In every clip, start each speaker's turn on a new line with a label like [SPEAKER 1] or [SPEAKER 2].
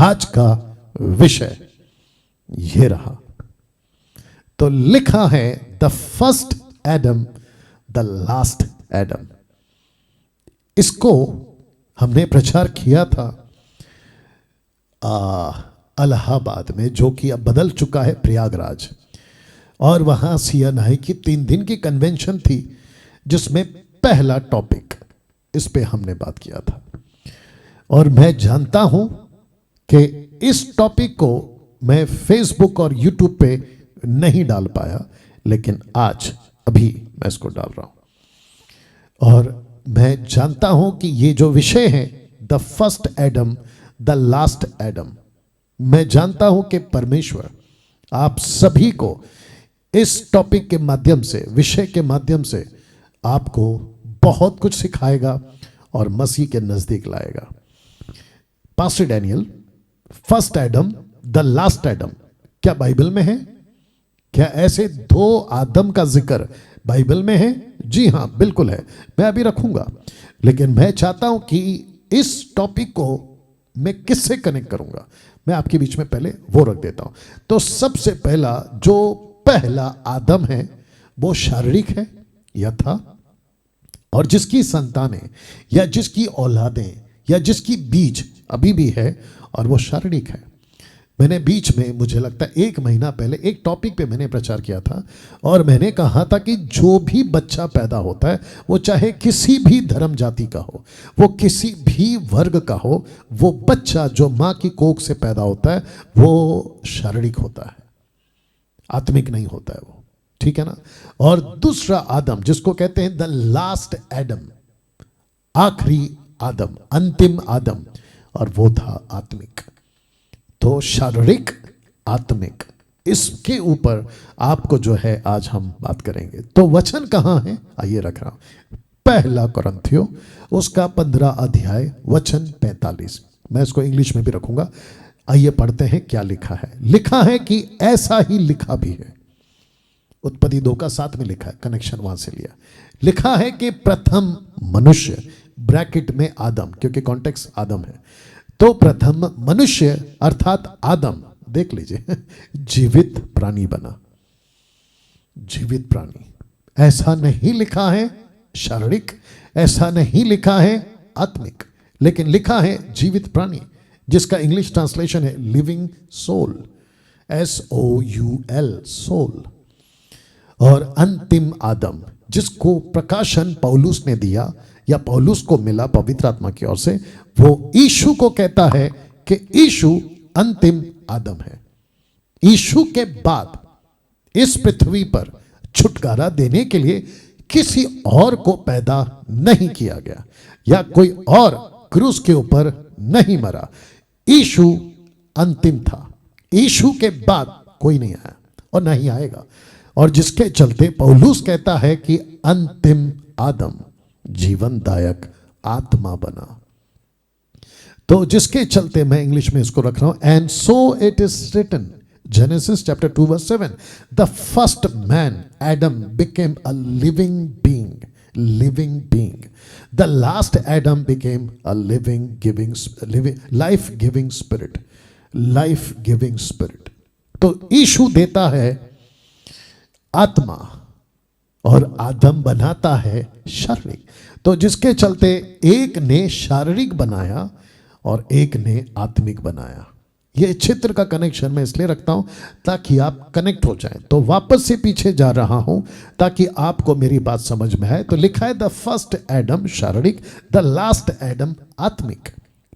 [SPEAKER 1] आज का विषय ये रहा। तो लिखा है the first Adam the last Adam. इसको हमने प्रचार किया था इलाहाबाद में, जो कि अब बदल चुका है प्रयागराज। और वहां CNI की 3 दिन की कन्वेंशन थी, जिसमें पहला टॉपिक इस पे हमने बात किया था। और मैं जानता हूं कि इस टॉपिक को मैं फेसबुक और यूट्यूब पे नहीं डाल पाया, लेकिन आज अभी मैं इसको डाल रहा हूं। और मैं जानता हूं कि ये जो विषय है the first Adam the last Adam, मैं जानता हूं कि परमेश्वर आप सभी को इस टॉपिक के माध्यम से, विषय के माध्यम से आपको बहुत कुछ सिखाएगा और मसीह के नजदीक लाएगा। Pastor Daniel, first Adam the last Adam क्या बाइबल में है? क्या ऐसे 2 आदम का जिक्र बाइबल में है? जी हां, बिल्कुल है। मैं अभी रखूंगा, लेकिन मैं चाहता हूं कि इस टॉपिक को मैं किससे कनेक्ट करूंगा, मैं आपके बीच में पहले वो रख देता हूं। तो सबसे पहला जो पहला आदम है वो शारीरिक है या था, और जिसकी संतानें या जिसकी औलादें या जिसकी बीज अभी भी है, और वो शारीरिक है। मैंने बीच में, मुझे लगता है 1 महीना पहले, एक टॉपिक पे मैंने प्रचार किया था और मैंने कहा था कि जो भी बच्चा पैदा होता है, वो चाहे किसी भी धर्म जाति का हो, वो किसी भी वर्ग का हो, वो बच्चा जो माँ की कोख से पैदा होता है वो शारीरिक होता है, आत्मिक नहीं होता है वो, ठीक है ना। और दूसरा आदम जिसको कहते हैं द लास्ट एडम, आखिरी आदम, अंतिम आदम, और वो था आत्मिक। तो शारीरिक, आत्मिक, इसके ऊपर आपको जो है आज हम बात करेंगे। तो वचन कहां है? आइए रख रहा हूं, पहला कुरिन्थियों उसका 15 अध्याय वचन 45। मैं इसको इंग्लिश में भी रखूंगा। आइए पढ़ते हैं क्या लिखा है। लिखा है कि ऐसा ही लिखा भी है, उत्पत्ति 2 का 7 में लिखा है, कनेक्शन वहां से लिया। लिखा है कि प्रथम मनुष्य, ब्रैकेट में आदम, क्योंकि कॉन्टेक्स्ट आदम है, तो प्रथम मनुष्य अर्थात आदम, देख लीजिए, जीवित प्राणी बना। जीवित प्राणी, ऐसा नहीं लिखा है शारीरिक, ऐसा नहीं लिखा है आत्मिक, लेकिन लिखा है जीवित प्राणी, जिसका इंग्लिश ट्रांसलेशन है लिविंग सोल, SOUL, सोल। और अंतिम आदम, जिसको प्रकाशन पौलुस ने दिया या पौलुस को मिला पवित्र आत्मा की ओर से, वो यीशु को कहता है कि यीशु अंतिम आदम है। यीशु के बाद इस पृथ्वी पर छुटकारा देने के लिए किसी और को पैदा नहीं किया गया, या कोई और क्रूस के ऊपर नहीं मरा। यीशु अंतिम था, यीशु के बाद कोई नहीं आया और नहीं आएगा। और जिसके चलते पौलुस कहता है कि अंतिम आदम जीवनदायक आत्मा बना। तो जिसके चलते मैं इंग्लिश में इसको रख रहा हूं, and so it is written, Genesis chapter 2 verse 7, the first man Adam became a living being, living being. The last Adam became a living giving, life giving spirit, life giving spirit. तो यीशु देता है आत्मा और आदम बनाता है शारीरिक। तो जिसके चलते एक ने शारीरिक बनाया और एक ने आत्मिक बनाया। ये चित्र का कनेक्शन मैं इसलिए रखता हूं ताकि आप कनेक्ट हो जाएं। तो वापस से पीछे जा रहा हूं ताकि आपको मेरी बात समझ में आए। तो लिखा है द फर्स्ट एडम शारीरिक, द लास्ट एडम आत्मिक।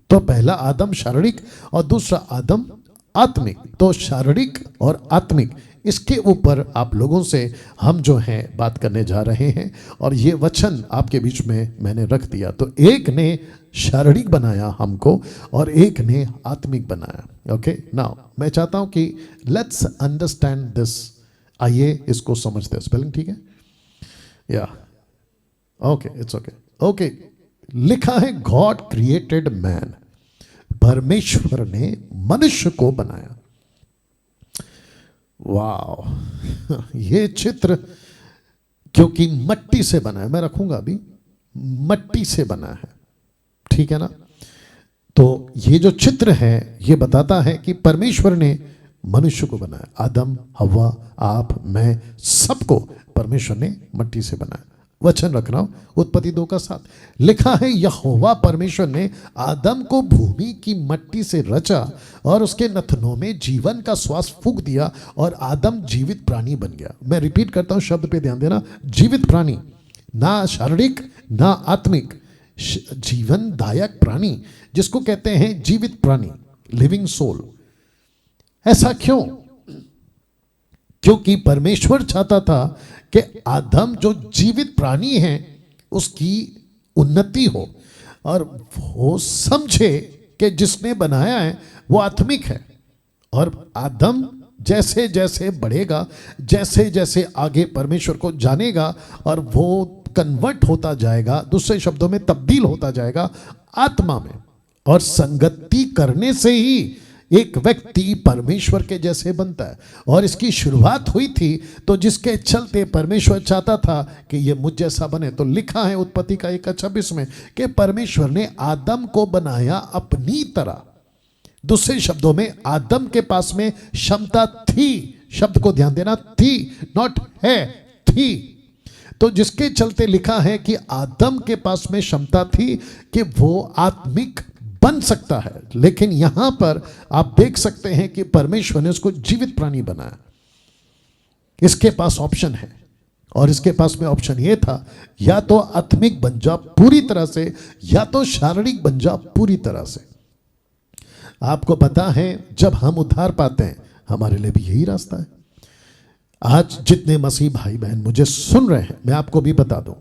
[SPEAKER 1] तो पहला आदम शारीरिक और दूसरा आदम आत्मिक। तो शारीरिक और आत्मिक, इसके ऊपर आप लोगों से हम जो हैं बात करने जा रहे हैं और ये वचन आपके बीच में मैंने रख दिया। तो एक ने शारीरिक बनाया हमको और एक ने आत्मिक बनाया। ओके, नाउ मैं चाहता हूं कि लेट्स अंडरस्टैंड दिस। आइए इसको समझते हैं। स्पेलिंग ठीक है? या ओके, इट्स ओके। ओके, लिखा है गॉड क्रिएटेड मैन, परमेश्वर ने मनुष्य को बनाया। वाह, ये चित्र क्योंकि मट्टी से बना है, मैं रखूंगा अभी, मट्टी से बना है, ठीक है ना। तो ये जो चित्र है ये बताता है कि परमेश्वर ने मनुष्य को बनाया, आदम, हव्वा, आप, मैं, सबको परमेश्वर ने मिट्टी से बनाया। वचन रख रहा हूं उत्पत्ति 2:7 लिखा है, यहोवा परमेश्वर ने आदम को भूमि की मिट्टी से रचा और उसके नथनों में जीवन का श्वास फूंक दिया और आदम जीवित प्राणी बन गया। मैं रिपीट करता हूं, शब्द पे ध्यान देना, जीवित प्राणी, ना शारीरिक ना आत्मिक, जीवनदायक प्राणी जिसको कहते हैं जीवित प्राणी, लिविंग सोल। ऐसा क्यों? क्योंकि परमेश्वर चाहता था कि आदम जो जीवित प्राणी है उसकी उन्नति हो और वो समझे कि जिसने बनाया है वो आत्मिक है। और आदम जैसे जैसे बढ़ेगा, जैसे जैसे आगे परमेश्वर को जानेगा और वो कन्वर्ट होता जाएगा, दूसरे शब्दों में तब्दील होता जाएगा आत्मा में, और संगति करने से ही एक व्यक्ति परमेश्वर के जैसे बनता है। और इसकी शुरुआत हुई थी तो जिसके चलते परमेश्वर चाहता था कि ये मुझ जैसा बने। तो लिखा है उत्पत्ति का 1:26 में कि परमेश्वर ने आदम को बनाया अपनी तरह। दूसरे शब्दों में आदम के पास में क्षमता थी, शब्द को ध्यान देना, थी, नॉट है, थी। तो जिसके चलते लिखा है कि आदम के पास में क्षमता थी कि वो आत्मिक बन सकता है। लेकिन यहां पर आप देख सकते हैं कि परमेश्वर ने उसको जीवित प्राणी बनाया। इसके पास ऑप्शन है और इसके पास में ऑप्शन यह था, या तो आत्मिक बन जा पूरी तरह से या तो शारीरिक बन जा पूरी तरह से। आपको पता है जब हम उद्धार पाते हैं हमारे लिए भी यही रास्ता है। आज जितने मसीह भाई बहन मुझे सुन रहे हैं, मैं आपको भी बता दूं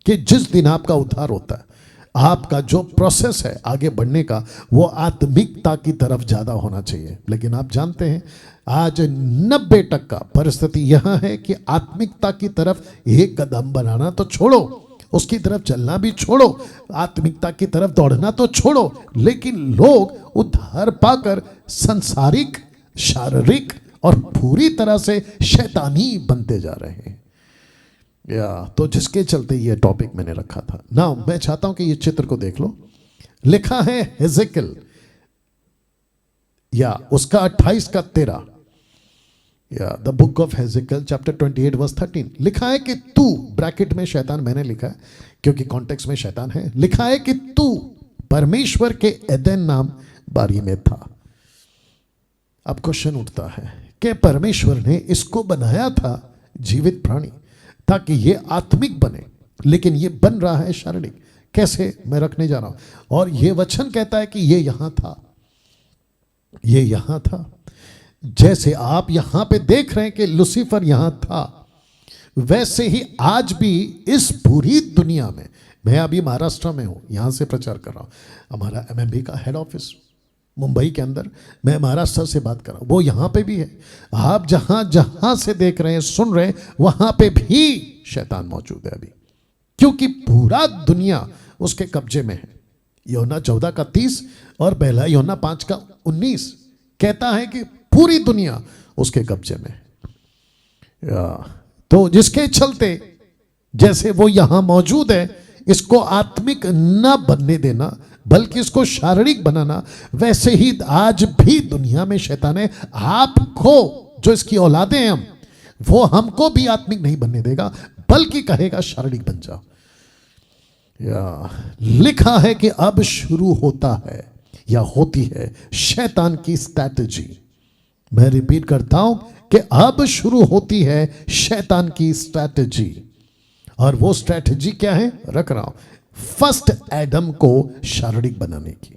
[SPEAKER 1] कि जिस दिन आपका उद्धार होता है, आपका जो प्रोसेस है आगे बढ़ने का वो आत्मिकता की तरफ ज़्यादा होना चाहिए। लेकिन आप जानते हैं आज 90% परिस्थिति यह है कि आत्मिकता की तरफ एक कदम बनाना तो छोड़ो, उसकी तरफ चलना भी छोड़ो, आत्मिकता की तरफ दौड़ना तो छोड़ो, लेकिन लोग उद्धार पाकर संसारिक, शारीरिक और पूरी तरह से शैतानी बनते जा रहे हैं। या तो जिसके चलते ये टॉपिक मैंने रखा था ना, मैं चाहता हूं कि ये चित्र को देख लो। लिखा है हेजेकियल या उसका 28:13, या द बुक ऑफ हेजेकियल चैप्टर 28:13 लिखा है कि तू, ब्रैकेट में शैतान मैंने लिखा है क्योंकि कॉन्टेक्स्ट में शैतान है, लिखा है कि तू परमेश्वर के एदेन नाम बारी में था। अब क्वेश्चन उठता है कि परमेश्वर ने इसको बनाया था जीवित प्राणी ताकि ये आत्मिक बने, लेकिन ये बन रहा है शारीरिक। कैसे? मैं रखने जा रहा हूं। और ये वचन कहता है कि ये यहां था, ये यहां था। जैसे आप यहां पे देख रहे हैं कि लूसीफर यहां था, वैसे ही आज भी इस पूरी दुनिया में, मैं अभी महाराष्ट्र में हूं, यहां से प्रचार कर रहा हूं। हमारा MMB का हेड ऑफिस मुंबई के अंदर, मैं महाराष्ट्र से बात कर रहा हूं, वो यहां पे भी है। आप जहां जहां से देख रहे हैं, सुन रहे हैं, वहां पे भी शैतान मौजूद है अभी, क्योंकि पूरा दुनिया उसके कब्जे में है। यूहन्ना 14:30 और पहला यूहन्ना 5:19 कहता है कि पूरी दुनिया उसके कब्जे में है। तो जिसके चलते जैसे वो यहां मौजूद है, इसको आत्मिक न बनने देना बल्कि इसको शारीरिक बनाना, वैसे ही आज भी दुनिया में शैतान है आपको, जो इसकी औलादे हैं हम, वो हमको भी आत्मिक नहीं बनने देगा बल्कि कहेगा शारीरिक बन जाओ। या लिखा है कि अब शुरू होता है या होती है शैतान की स्ट्रैटेजी। मैं रिपीट करता हूं कि अब शुरू होती है शैतान की स्ट्रैटेजी। और वो स्ट्रैटेजी क्या है? रख रहा हूं, फर्स्ट एडम को शारीरिक बनाने की।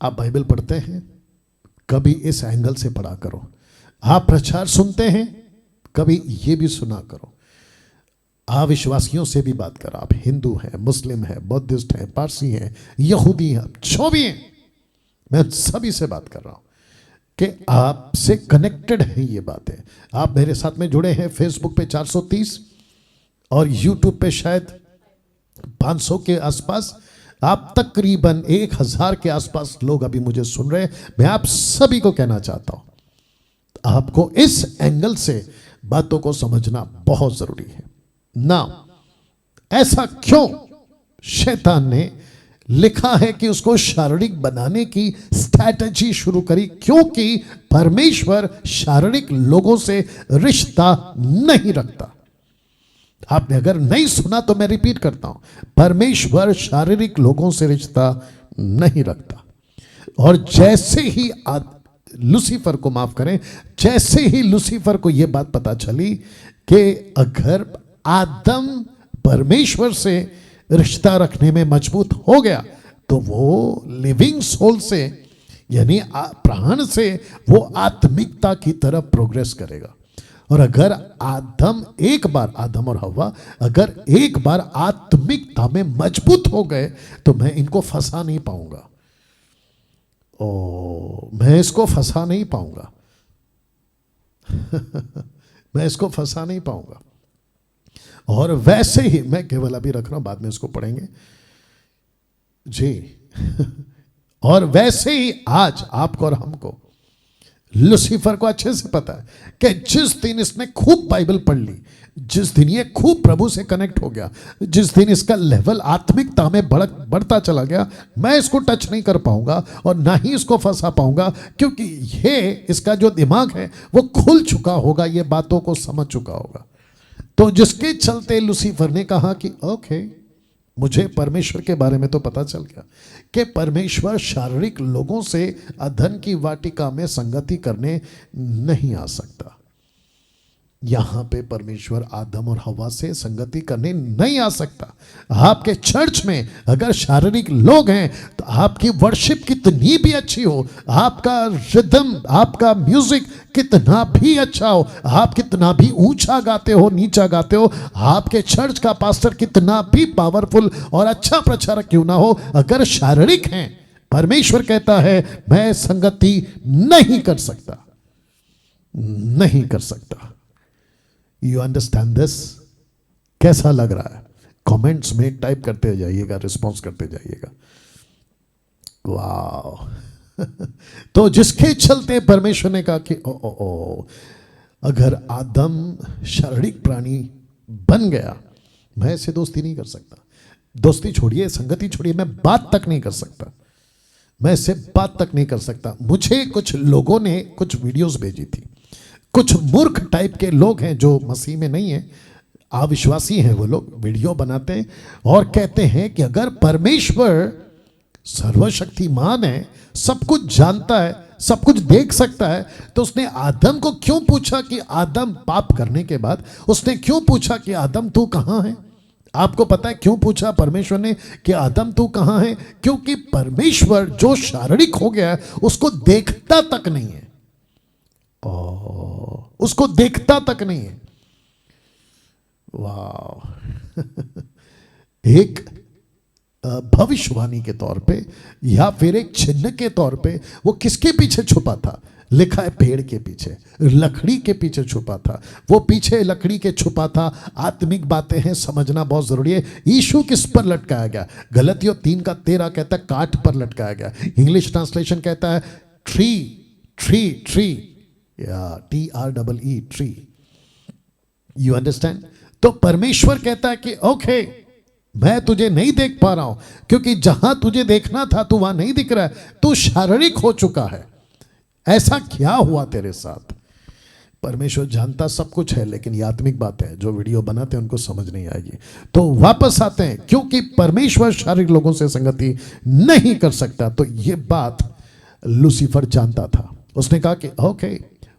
[SPEAKER 1] आप बाइबल पढ़ते हैं, कभी इस एंगल से पढ़ा करो। आप प्रचार सुनते हैं, कभी ये भी सुना करो। आप विश्वासियों से भी बात करो, आप हिंदू हैं, मुस्लिम हैं, बौद्धिस्ट हैं, पारसी हैं, यहूदी हैं, जो भी हैं, मैं सभी से बात कर रहा हूं कि आपसे कनेक्टेड है ये बातें। आप मेरे साथ में जुड़े हैं फेसबुक पे 430 और यूट्यूब पे शायद 500 के आसपास। आप तकरीबन 1000 के आसपास लोग अभी मुझे सुन रहे हैं। मैं आप सभी को कहना चाहता हूं, आपको इस एंगल से बातों को समझना बहुत जरूरी है ना। ऐसा क्यों शैतान ने लिखा है कि उसको शारीरिक बनाने की स्ट्रैटेजी शुरू करी, क्योंकि परमेश्वर शारीरिक लोगों से रिश्ता नहीं रखता। आपने अगर नहीं सुना तो मैं रिपीट करता हूं, परमेश्वर शारीरिक लोगों से रिश्ता नहीं रखता। और जैसे ही लूसीफर को माफ करें, जैसे ही लूसीफर को यह बात पता चली कि अगर आदम परमेश्वर से रिश्ता रखने में मजबूत हो गया तो वो लिविंग सोल से, यानी प्राण से, वो आत्मिकता की तरफ प्रोग्रेस करेगा। और अगर आदम और हव्वा अगर एक बार आत्मिकता में मजबूत हो गए तो मैं इनको फंसा नहीं पाऊंगा। मैं इसको फंसा नहीं पाऊंगा। मैं इसको फंसा नहीं पाऊंगा। और वैसे ही मैं केवल अभी रख रहा हूं, बाद में इसको पढ़ेंगे जी। और वैसे ही आज आपको और हमको, लूसीफर को अच्छे से पता है कि जिस दिन इसने खूब बाइबल पढ़ ली, जिस दिन ये खूब प्रभु से कनेक्ट हो गया, जिस दिन इसका लेवल आत्मिकता में बढ़ता चला गया, मैं इसको टच नहीं कर पाऊंगा और ना ही इसको फंसा पाऊंगा, क्योंकि ये इसका जो दिमाग है वो खुल चुका होगा, ये बातों को समझ चुका होगा। तो जिसके चलते लूसीफर ने कहा कि ओके, मुझे परमेश्वर के बारे में तो पता चल गया कि परमेश्वर शारीरिक लोगों से अधन की वाटिका में संगति करने नहीं आ सकता। यहां पे परमेश्वर आदम और हवा से संगति करने नहीं आ सकता। आपके चर्च में अगर शारीरिक लोग हैं तो आपकी वर्शिप कितनी भी अच्छी हो, आपका रिदम, आपका म्यूजिक कितना भी अच्छा हो, आप कितना भी ऊंचा गाते हो, नीचा गाते हो, आपके चर्च का पास्टर कितना भी पावरफुल और अच्छा प्रचारक क्यों ना हो, अगर शारीरिक हैं, परमेश्वर कहता है मैं संगति नहीं कर सकता, नहीं कर सकता। You understand this? कैसा लग रहा है? कमेंट्स में टाइप करते जाइएगा, रिस्पॉन्स करते जाइएगा। वाह। तो जिसके चलते परमेश्वर ने कहा कि अगर आदम शारीरिक प्राणी बन गया, मैं ऐसे दोस्ती नहीं कर सकता। दोस्ती छोड़िए, संगति छोड़िए, मैं बात तक नहीं कर सकता, मैं इससे बात तक नहीं कर सकता। मुझे कुछ लोगों ने कुछ वीडियोस भेजी थी, कुछ मूर्ख टाइप के लोग हैं जो मसीह में नहीं है, अविश्वासी हैं, वो लोग वीडियो बनाते हैं और कहते हैं कि अगर परमेश्वर सर्वशक्तिमान है, सब कुछ जानता है, सब कुछ देख सकता है, तो उसने आदम को क्यों पूछा कि आदम, पाप करने के बाद उसने क्यों पूछा कि आदम तू कहां है? आपको पता है क्यों पूछा परमेश्वर ने कि आदम तू कहां है? क्योंकि परमेश्वर जो शारीरिक हो गया है उसको देखता तक नहीं है, उसको देखता तक नहीं है। वाह। एक भविष्यवाणी के तौर पे या फिर एक चिन्ह के तौर पे वो किसके पीछे छुपा था? लिखा है पेड़ के पीछे, लकड़ी के पीछे छुपा था। वो पीछे लकड़ी के छुपा था। आत्मिक बातें हैं, समझना बहुत जरूरी है। यीशु किस पर लटकाया गया? गलतियों 3:13 कहता है काठ पर लटकाया गया। इंग्लिश ट्रांसलेशन कहता है ट्री, ट्री, ट्री, या TREE, ट्री। You understand? तो परमेश्वर कहता है कि ओके, मैं तुझे नहीं देख पा रहा हूं, क्योंकि जहां तुझे देखना था तू वहां नहीं दिख रहा है, तू शारीरिक हो चुका है। ऐसा क्या हुआ तेरे साथ? परमेश्वर जानता सब कुछ है, लेकिन ये आत्मिक बात है, जो वीडियो बनाते हैं उनको समझ नहीं आएगी। तो वापस आते हैं, क्योंकि परमेश्वर शारीरिक लोगों से संगति नहीं कर सकता। तो ये बात लूसीफर जानता था। उसने कहा कि ओके,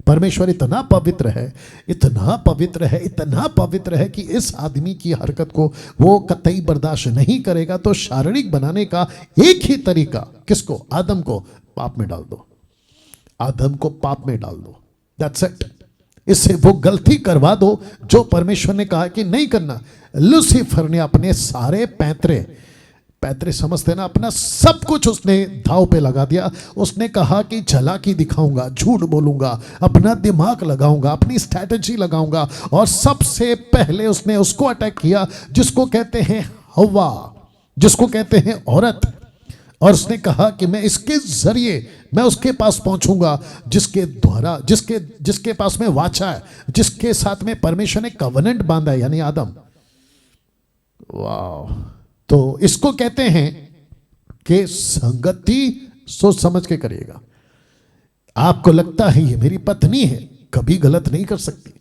[SPEAKER 1] परमेश्वर इतना पवित्र है, इतना पवित्र है, इतना पवित्र है कि इस आदमी की हरकत को वो कतई बर्दाश्त नहीं करेगा। तो शारीरिक बनाने का एक ही तरीका, किसको? आदम को पाप में डाल दो, आदम को पाप में डाल दो, दैट्स इट। इससे वो गलती करवा दो जो परमेश्वर ने कहा कि नहीं करना। लूसीफर ने अपने सारे पैतरे समझते ना, अपना सब कुछ उसने दांव पे लगा दिया। उसने कहा कि चालाकी दिखाऊंगा, झूठ बोलूंगा, अपना दिमाग लगाऊंगा, अपनी स्ट्रैटेजी लगाऊंगा। और सबसे पहले उसने उसको अटैक किया जिसको कहते हैं हव्वा, जिसको कहते हैं औरत। और उसने कहा कि मैं इसके जरिए मैं उसके पास पहुंचूंगा जिसके द्वारा, जिसके पास में वाचा है, जिसके साथ में परमेश्वर ने कवनेंट बांधा है, यानी आदम। वाह। तो इसको कहते हैं के संगति सोच समझ के करिएगा। आपको लगता है ये मेरी पत्नी है, कभी गलत नहीं कर सकती।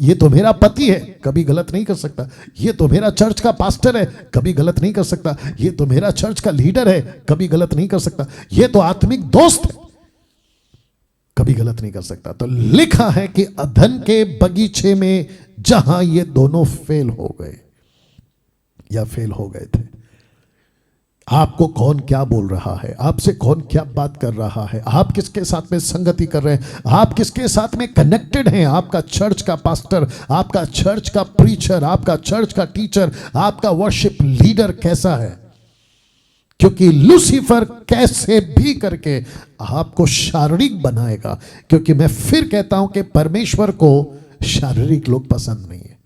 [SPEAKER 1] ये तो मेरा पति है, कभी गलत नहीं कर सकता। ये तो मेरा चर्च का पास्टर है, कभी गलत नहीं कर सकता। ये तो मेरा चर्च का लीडर है, कभी गलत नहीं कर सकता। ये तो आत्मिक दोस्त है, कभी गलत नहीं कर सकता। तो लिखा है कि अदन के बगीचे में जहां ये दोनों फेल हो गए या फेल हो गए थे, आपको कौन क्या बोल रहा है, आपसे कौन क्या बात कर रहा है, आप किसके साथ में संगति कर रहे हैं, आप किसके साथ में कनेक्टेड हैं। आपका चर्च का पास्टर, आपका चर्च का प्रीचर, आपका चर्च का टीचर, आपका वर्शिप लीडर कैसा है। क्योंकि लूसीफर कैसे भी करके आपको शारीरिक बनाएगा। क्योंकि मैं फिर कहता हूं कि परमेश्वर को शारीरिक लोग पसंद नहीं है,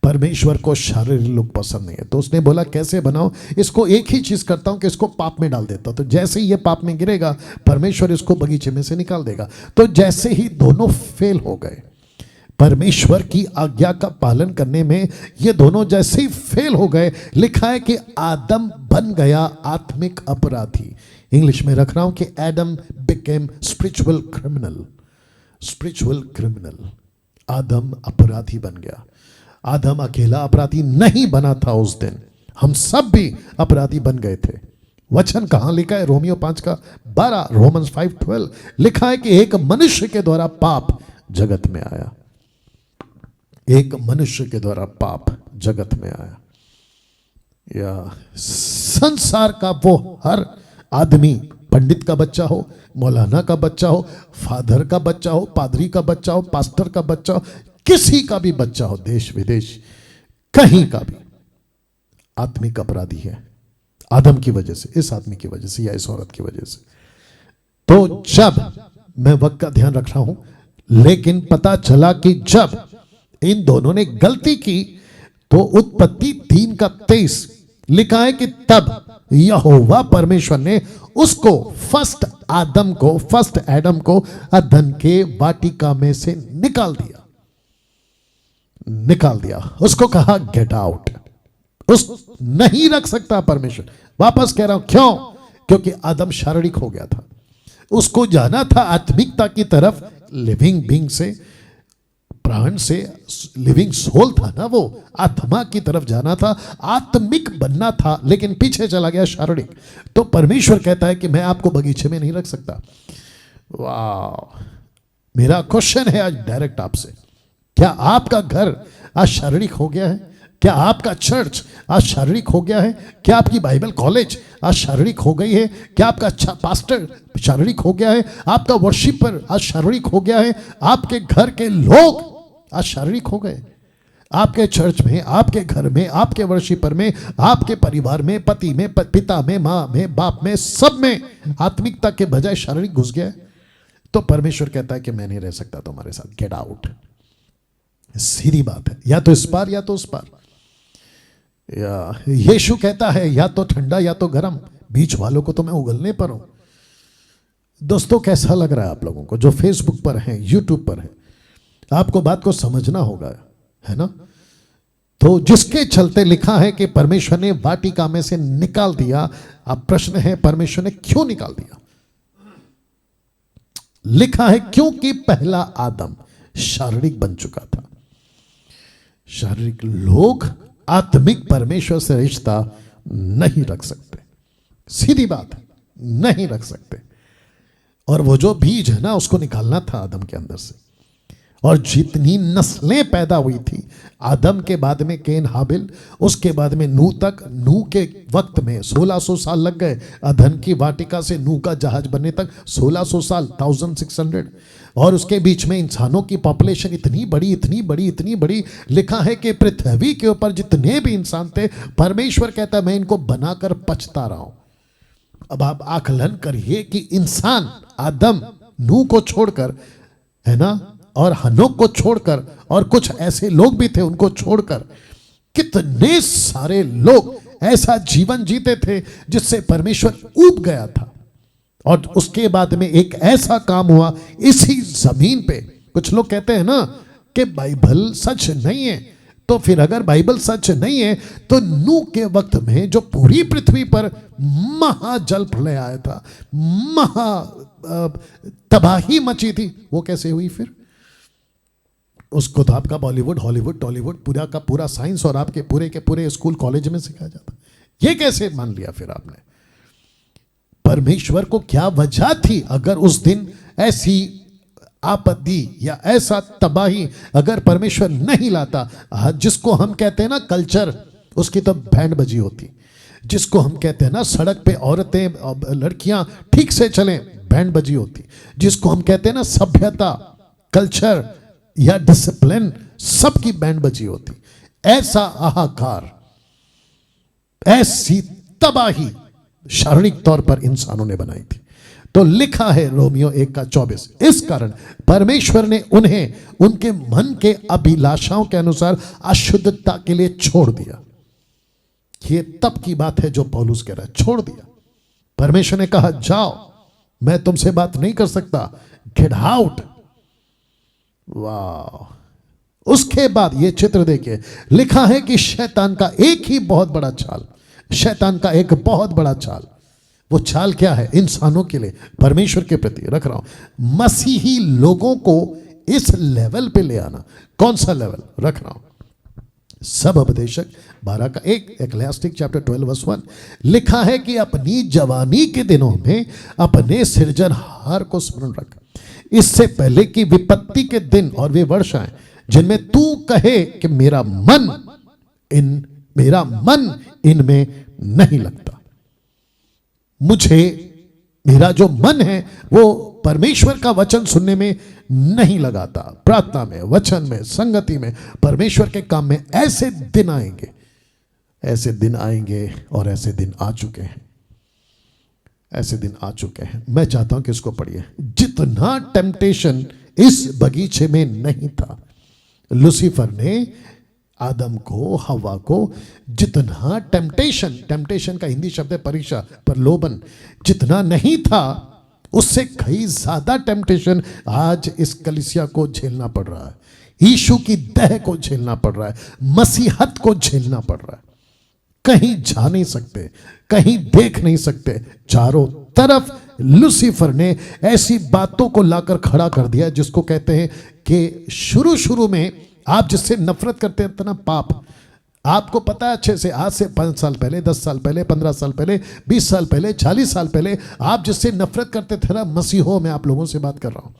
[SPEAKER 1] परमेश्वर को शारीरिक लोग पसंद नहीं है। तो उसने बोला कैसे बनाओ इसको, एक ही चीज करता हूं कि इसको पाप में डाल देता हूं। तो जैसे ही ये पाप में गिरेगा, परमेश्वर इसको बगीचे में से निकाल देगा। तो जैसे ही दोनों फेल हो गए, परमेश्वर की आज्ञा का पालन करने में ये दोनों जैसे ही फेल हो गए, लिखा है कि आदम बन गया आत्मिक अपराधी। इंग्लिश में रख रहा हूं कि Adam became spiritual criminal. Spiritual criminal, आदम अपराधी बन गया। आदम अकेला अपराधी नहीं बना था उस दिन, हम सब भी अपराधी बन गए थे। वचन कहां लिखा है? रोमियो 5:12, रोमन्स 5:12 लिखा है कि एक मनुष्य के द्वारा पाप जगत में आया। एक मनुष्य के द्वारा पाप जगत में आया। या संसार का वो हर आदमी, पंडित का बच्चा हो, मौलाना का बच्चा हो, फादर का बच्चा हो, पादरी का बच्चा हो, पास्टर का बच्चा हो, किसी का भी बच्चा हो, देश विदेश कहीं का भी, आत्मिक अपराधी है। आदम की वजह से, इस आदमी की वजह से या इस औरत की वजह से। तो जब मैं वक्त का ध्यान रख रहा हूं, लेकिन पता चला कि जब इन दोनों ने गलती की तो उत्पत्ति 3:23 लिखा है कि तब यहोवा परमेश्वर ने उसको, फर्स्ट आदम को, फर्स्ट एडम को अदन के वाटिका में से निकाल दिया। निकाल दिया, उसको कहा गेट आउट। उस नहीं रख सकता परमेश्वर। वापस कह रहा हूं, क्यों? क्योंकि आदम शारीरिक हो गया था, उसको जाना था आत्मिकता की तरफ, लिविंग बीइंग से, प्राण से, लिविंग सोल था ना वो, आत्मा की तरफ जाना था, आत्मिक बनना था, लेकिन पीछे चला गया शारीरिक। तो परमेश्वर कहता है कि मैं आपको बगीचे में नहीं रख सकता। वाह, मेरा क्वेश्चन है आज डायरेक्ट आपसे, क्या आपका घर आज शारीरिक हो गया है? क्या आपका चर्च आज शारीरिक हो गया है? क्या आपकी बाइबल कॉलेज आज शारीरिक हो गई है? क्या आपका अच्छा पास्टर शारीरिक हो गया है? आपका वर्शिपर आज शारीरिक हो गया है? आपके घर के लोग आज शारीरिक हो गए? आपके चर्च में, आपके घर में, आपके वर्शिपर में, आपके परिवार में, पति में, पिता में, माँ में, बाप में, सब में आत्मिकता के बजाय शारीरिक घुस गया है। तो परमेश्वर कहता है कि मैं नहीं रह सकता तुम्हारे साथ, गेट आउट। सीधी बात है, या तो इस पार या तो उस पार। या यीशु कहता है या तो ठंडा या तो गर्म, बीच वालों को तो मैं उगलने पर हूं। दोस्तों, कैसा लग रहा है आप लोगों को जो फेसबुक पर हैं, यूट्यूब पर हैं? आपको बात को समझना होगा, है ना? तो जिसके चलते लिखा है कि परमेश्वर ने वाटिका में से निकाल दिया। अब प्रश्न है, परमेश्वर ने क्यों निकाल दिया? लिखा है क्योंकि पहला आदम शारीरिक बन चुका था। शारीरिक लोग आत्मिक परमेश्वर से रिश्ता नहीं रख सकते, सीधी बात है, नहीं रख सकते। और वो जो बीज है ना, उसको निकालना था आदम के अंदर से। और जितनी नस्लें पैदा हुई थी, आदम के बाद में केन हाबिल, उसके बाद में नूह तक, नूह के वक्त में 1600 साल लग गए। अदन की वाटिका से नूह का जहाज बनने तक 1600 साल, 1600। और उसके बीच में इंसानों की पॉपुलेशन इतनी बड़ी, इतनी बड़ी, इतनी बड़ी। लिखा है कि पृथ्वी के ऊपर जितने भी इंसान थे, परमेश्वर कहता है मैं इनको बनाकर पछता रहा हूं। अब आप आकलन करिए कि इंसान, आदम, नूह को छोड़कर, है ना, और हनोक को छोड़कर, और कुछ ऐसे लोग भी थे उनको छोड़कर, कितने सारे लोग ऐसा जीवन जीते थे जिससे परमेश्वर ऊब गया था। और उसके बाद में एक ऐसा काम हुआ इसी जमीन पे। कुछ लोग कहते हैं ना कि बाइबल सच नहीं है, तो फिर अगर बाइबल सच नहीं है तो नूह के वक्त में जो पूरी पृथ्वी पर महाजल प्रलय आया था, महा तबाही मची थी, वो कैसे हुई फिर? उसको तो आपका बॉलीवुड, हॉलीवुड, टॉलीवुड पूरा का पूरा साइंस और आपके पूरे के पूरे स्कूल कॉलेज में सिखाया जाता। ये कैसे मान लिया फिर आपने? परमेश्वर को क्या वजह थी अगर उस दिन ऐसी आपत्ति या ऐसा तबाही अगर परमेश्वर नहीं लाता? जिसको हम कहते हैं ना कल्चर, उसकी तो बैंड बजी होती। जिसको हम कहते हैं ना सड़क पे औरतें लड़कियां ठीक से चलें, बैंड बजी होती। जिसको हम कहते हैं ना सभ्यता, कल्चर या डिसिप्लिन, सबकी बैंड बजी होती। ऐसा हाहाकार, ऐसी तबाही शारीरिक तौर पर इंसानों ने बनाई थी। तो लिखा है रोमियो 1:24, इस कारण परमेश्वर ने उन्हें उनके मन के अभिलाषाओं के अनुसार अशुद्धता के लिए छोड़ दिया। ये तब की बात है जो पौलुस कह रहा है, छोड़ दिया। परमेश्वर ने कहा जाओ, मैं तुमसे बात नहीं कर सकता, गेट आउट। वाह। उसके बाद ये चित्र देखिए, लिखा है कि शैतान का एक ही बहुत बड़ा चाल, शैतान का एक बहुत बड़ा चाल, वो चाल क्या है? इंसानों के लिए परमेश्वर के प्रति रख रहा हूं, मसीही लोगों को इस लेवल पे ले आना। कौन सा लेवल रख रहा हूं? सब उपदेशक 12:1, एक्लेसियास्टिक चैप्टर 12:1 लिखा है कि अपनी जवानी के दिनों में अपने सृजनहार को स्मरण रख, इससे पहले कि विपत्ति के दिन और वे वर्ष आए जिनमें तू कहे कि मेरा मन इनमें नहीं लगता। मुझे, मेरा जो मन है वो परमेश्वर का वचन सुनने में नहीं लगाता, प्रार्थना में, वचन में, संगति में, परमेश्वर के काम में। ऐसे दिन आएंगे, ऐसे दिन आएंगे और ऐसे दिन आ चुके हैं, ऐसे दिन आ चुके हैं। मैं चाहता हूं कि इसको पढ़िए। जितना टेम्पटेशन इस बगीचे में नहीं था, लूसीफर ने आदम को, हवा को जितना टेम्पटेशन का हिंदी शब्द है परीक्षा, प्रलोभन, जितना नहीं था उससे कई ज्यादा टेम्पटेशन आज इस कलीसिया को झेलना पड़ रहा है। यीशु की देह को झेलना पड़ रहा है, मसीहत को झेलना पड़ रहा है। कहीं जा नहीं सकते, कहीं देख नहीं सकते, चारों तरफ लूसीफर ने ऐसी बातों को लाकर खड़ा कर दिया जिसको कहते हैं कि शुरू में आप जिससे नफरत करते हैं इतना पाप आपको पता है अच्छे से। आज से 5 साल पहले, 10 साल पहले, 15 साल पहले, 20 साल पहले, 40 साल पहले आप जिससे नफरत करते थे ना, मसीहो में आप लोगों से बात कर रहा हूं,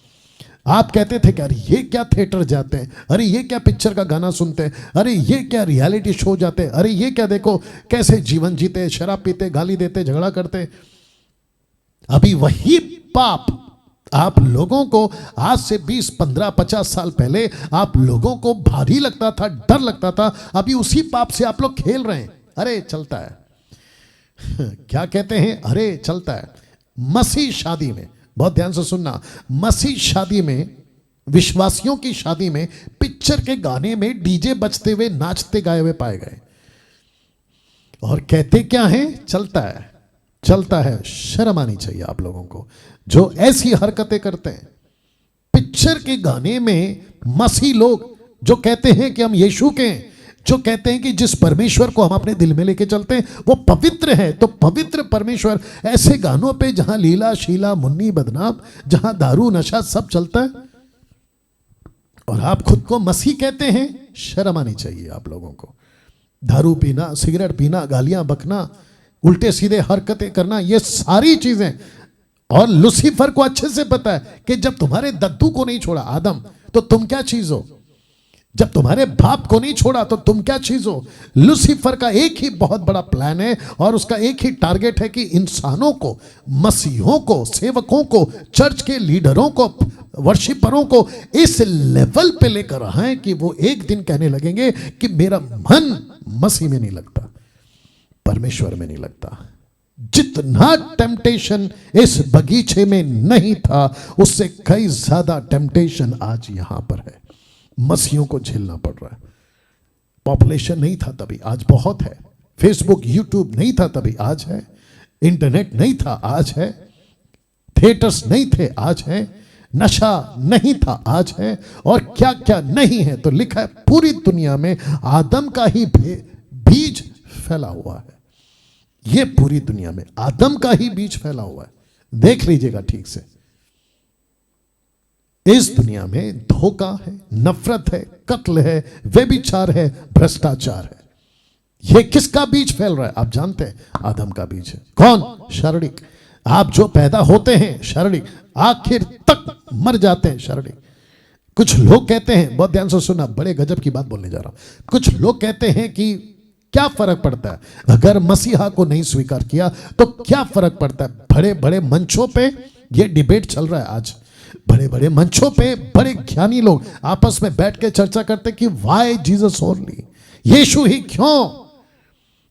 [SPEAKER 1] आप कहते थे कि अरे ये क्या थिएटर जाते हैं, अरे ये क्या पिक्चर का गाना सुनते हैं, अरे ये क्या रियलिटी शो जाते हैं, अरे ये क्या देखो कैसे जीवन जीते, शराब पीते, गाली देते, झगड़ा करते। अभी वही पाप आप लोगों को आज से 20, 15, 50 साल पहले आप लोगों को भारी लगता था, डर लगता था, अभी उसी पाप से आप लोग खेल रहे हैं। अरे चलता है क्या कहते हैं, अरे चलता है। मसीह शादी में, बहुत ध्यान से सुनना, मसीह शादी में, विश्वासियों की शादी में पिक्चर के गाने में डीजे बजते हुए, नाचते गाए हुए पाए गए और कहते क्या है, चलता है, चलता है। शर्म आनी चाहिए आप लोगों को जो ऐसी हरकतें करते हैं। पिक्चर के गाने में मसीह लोग जो कहते हैं कि हम यीशु के हैं, जो कहते हैं कि जिस परमेश्वर को हम अपने दिल में लेके चलते हैं वो पवित्र है, तो पवित्र परमेश्वर ऐसे गानों पे जहां लीला शीला, मुन्नी बदनाम, जहां दारू नशा सब चलता है और आप खुद को मसीह कहते हैं। शर्म आनी चाहिए आप लोगों को। दारू पीना, सिगरेट पीना, गालियां बकना, उल्टे सीधे हरकतें करना, ये सारी चीजें। और लूसीफर को अच्छे से पता है कि जब तुम्हारे दद्दू को नहीं छोड़ा आदम, तो तुम क्या चीज हो? जब तुम्हारे बाप को नहीं छोड़ा तो तुम क्या चीज हो? लूसीफर का एक ही बहुत बड़ा प्लान है और उसका एक ही टारगेट है कि इंसानों को, मसीहों को, सेवकों को, चर्च के लीडरों को, वर्शिपरों को इस लेवल पे लेकर आए कि वो एक दिन कहने लगेंगे कि मेरा मन मसीह में नहीं लगता, परमेश्वर में नहीं लगता। जितना टेम्पटेशन इस बगीचे में नहीं था उससे कई ज्यादा टेम्पटेशन आज यहां पर है। मसीहों को झेलना पड़ रहा है। पॉपुलेशन नहीं था तभी, आज बहुत है। फेसबुक, यूट्यूब नहीं था तभी, आज है। इंटरनेट नहीं था, आज है। थिएटर्स नहीं थे, आज है। नशा नहीं था आज है, और क्या क्या नहीं है। तो लिखा है पूरी दुनिया में आदम का ही बीज फैला हुआ है। ये पूरी दुनिया में आदम का ही बीज फैला हुआ है। देख लीजिएगा ठीक से। इस दुनिया में धोखा है, नफरत है, कत्ल है, व्यभिचार है, भ्रष्टाचार है। ये किसका बीज फैल रहा है? आप जानते हैं, आदम का बीज है। कौन? शारीरिक। आप जो पैदा होते हैं शारीरिक, आखिर तक मर जाते हैं शारीरिक। कुछ लोग कहते हैं, बहुत ध्यान से सुनना, बड़े गजब की बात बोलने जा रहा हूं। कुछ लोग कहते हैं कि क्या फर्क पड़ता है अगर मसीहा को नहीं स्वीकार किया तो क्या फर्क पड़ता है। बड़े बड़े मंचों पे ये डिबेट चल रहा है आज। बड़े बड़े मंचों पे बड़े ज्ञानी लोग आपस में बैठ के चर्चा करते कि वाई जीसस ओनली, यीशु ही क्यों,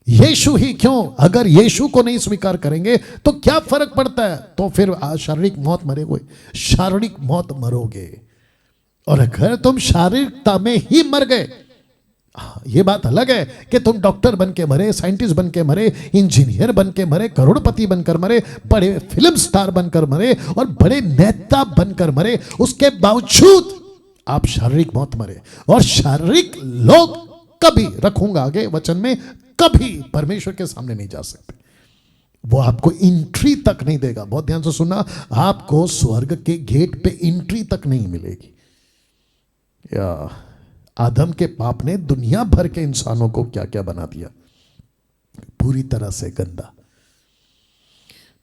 [SPEAKER 1] यीशु ही क्यों। अगर यीशु को नहीं स्वीकार करेंगे तो क्या फर्क पड़ता है। तो फिर शारीरिक मौत मरोगे, शारीरिक मौत मरोगे। और अगर तुम शारीरिकता में ही मर गए, ये बात अलग है कि तुम डॉक्टर बन के मरे, साइंटिस्ट बन के मरे, इंजीनियर बन के मरे, करोड़पति बनकर मरे, बड़े फिल्म स्टार बनकर मरे और बड़े नेता बनकर मरे, उसके बावजूद आप शारीरिक मौत मरे। और शारीरिक लोग कभी, रखूंगा आगे वचन में, कभी परमेश्वर के सामने नहीं जा सकते। वो आपको एंट्री तक नहीं देगा। बहुत ध्यान से सुनना, आपको स्वर्ग के गेट पे एंट्री तक नहीं मिलेगी। या आदम के पाप ने दुनिया भर के इंसानों को क्या क्या बना दिया, पूरी तरह से गंदा,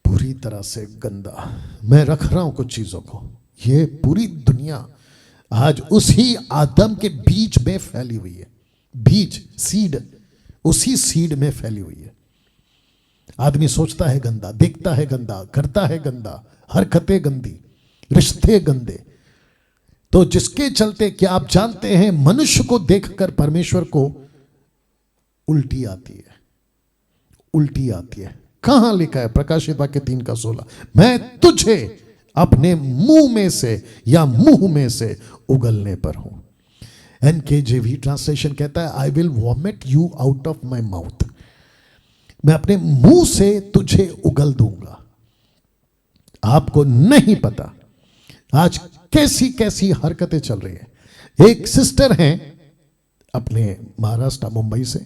[SPEAKER 1] पूरी तरह से गंदा। मैं रख रहा हूं कुछ चीजों को। ये पूरी दुनिया आज उसी आदम के बीज में फैली हुई है। बीज, सीड, उसी सीड में फैली हुई है। आदमी सोचता है गंदा, देखता है गंदा, करता है गंदा, हरकतें गंदी, रिश्ते गंदे। तो जिसके चलते क्या आप जानते हैं, मनुष्य को देखकर परमेश्वर को उल्टी आती है, उल्टी आती है। कहां लिखा है? प्रकाशित वाक्य 3:16, मैं तुझे अपने मुंह में से या मुंह में से उगलने पर हूं। NKJV ट्रांसलेशन कहता है, I will vomit you out of my mouth. मैं अपने मुंह से तुझे उगल दूंगा। आपको नहीं पता आज कैसी कैसी हरकतें चल रही है। एक सिस्टर हैं अपने महाराष्ट्र मुंबई से,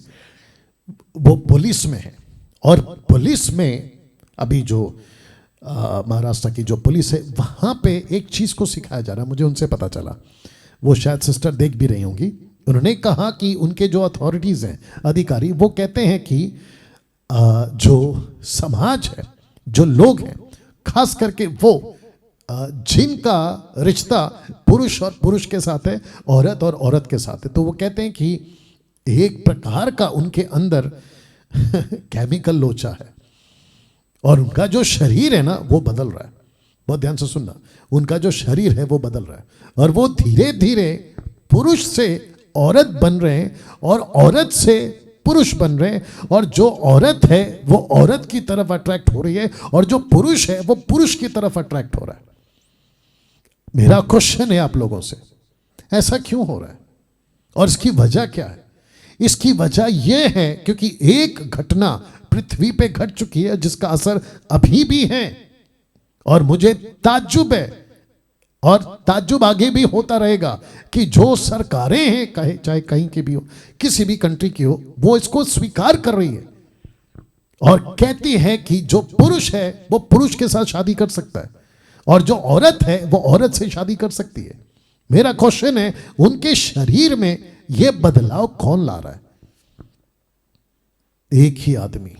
[SPEAKER 1] वो पुलिस में है, और पुलिस में अभी जो महाराष्ट्र की जो पुलिस है, वहां पे एक चीज को सिखाया जा रहा है। मुझे उनसे पता चला, वो शायद सिस्टर देख भी रही होंगी। उन्होंने कहा कि उनके जो अथॉरिटीज हैं, अधिकारी, वो कहते हैं कि जो समाज है, जो लोग हैं, खास करके वो जिनका रिश्ता पुरुष और पुरुष के साथ है, औरत और औरत के साथ है, तो वो कहते हैं कि एक प्रकार का उनके अंदर केमिकल लोचा है, और उनका जो शरीर है ना, वो बदल रहा है। बहुत ध्यान से सुनना, उनका जो शरीर है वो बदल रहा है, और वो धीरे धीरे पुरुष से औरत बन रहे हैं और औरत से पुरुष बन रहे हैं, और जो औरत है वो औरत की तरफ अट्रैक्ट हो रही है, और जो पुरुष है वो पुरुष की तरफ अट्रैक्ट हो रहा है। मेरा क्वेश्चन है आप लोगों से, ऐसा क्यों हो रहा है और इसकी वजह क्या है? इसकी वजह यह है क्योंकि एक घटना पृथ्वी पे घट चुकी है जिसका असर अभी भी है, और मुझे ताज्जुब है और ताज्जुब आगे भी होता रहेगा कि जो सरकारें हैं, चाहे कहीं की भी हो, किसी भी कंट्री की हो, वो इसको स्वीकार कर रही है और कहती है कि जो पुरुष है वो पुरुष के साथ शादी कर सकता है, और जो औरत है वो औरत से शादी कर सकती है। मेरा क्वेश्चन है, उनके शरीर में यह बदलाव कौन ला रहा है? एक ही आदमी,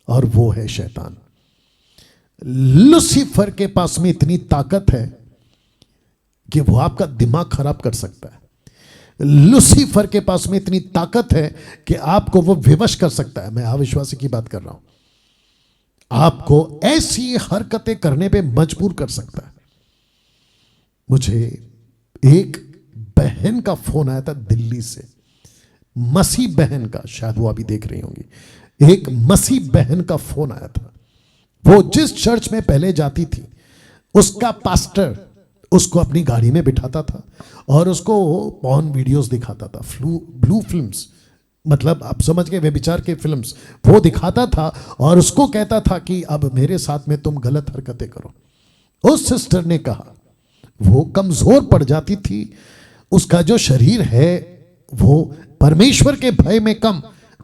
[SPEAKER 1] और वो है शैतान। लूसीफर के पास में इतनी ताकत है कि वो आपका दिमाग खराब कर सकता है। लूसीफर के पास में इतनी ताकत है कि आपको वो विवश कर सकता है। मैं अविश्वासी की बात कर रहा हूं। आपको ऐसी हरकतें करने पे मजबूर कर सकता है। मुझे एक बहन का फोन आया था दिल्ली से, मसीह बहन का, शायद वो अभी देख रही होंगी। एक मसीह बहन का फोन आया था। वो जिस चर्च में पहले जाती थी, उसका पास्टर उसको अपनी गाड़ी में बिठाता था और उसको पॉर्न वीडियोस दिखाता था, ब्लू फिल्म्स, मतलब आप समझ गए, व्यभिचार के फिल्म्स वो दिखाता था, और उसको कहता था कि अब मेरे साथ में तुम गलत हरकतें करो। उस सिस्टर ने कहा, वो कमजोर पड़ जाती थी, उसका जो शरीर है वो परमेश्वर के भय में कम